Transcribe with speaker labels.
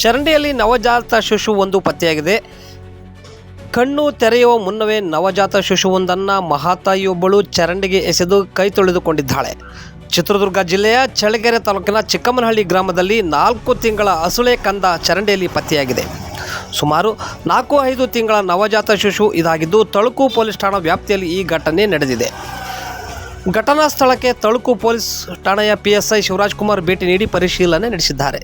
Speaker 1: ಚರಂಡಿಯಲ್ಲಿ ನವಜಾತ ಶಿಶುವೊಂದು ಪತ್ತೆಯಾಗಿದೆ. ಕಣ್ಣು ತೆರೆಯುವ ಮುನ್ನವೇ ನವಜಾತ ಶಿಶುವೊಂದನ್ನು ಮಹಾತಾಯಿಯೊಬ್ಬಳು ಚರಂಡಿಗೆ ಎಸೆದು ಕೈ ತೊಳೆದುಕೊಂಡಿದ್ದಾಳೆ. ಚಿತ್ರದುರ್ಗ ಜಿಲ್ಲೆಯ ಚಳ್ಳಕೆರೆ ತಾಲೂಕಿನ ಚಿಕ್ಕಮ್ಮನಹಳ್ಳಿ ಗ್ರಾಮದಲ್ಲಿ 4 ತಿಂಗಳ ಅಸುಳೆ ಕಂದ ಚರಂಡಿಯಲ್ಲಿ ಪತ್ತೆಯಾಗಿದೆ. ಸುಮಾರು 4-5 ತಿಂಗಳ ನವಜಾತ ಶಿಶು ಇದಾಗಿದ್ದು, ತಳುಕು ಪೊಲೀಸ್ ಠಾಣಾ ವ್ಯಾಪ್ತಿಯಲ್ಲಿ ಈ ಘಟನೆ ನಡೆದಿದೆ. ಘಟನಾ ಸ್ಥಳಕ್ಕೆ ತಳುಕು ಪೊಲೀಸ್ ಠಾಣೆಯ PSI ಶಿವರಾಜ್ ಕುಮಾರ್ ಭೇಟಿ ನೀಡಿ ಪರಿಶೀಲನೆ ನಡೆಸಿದ್ದಾರೆ.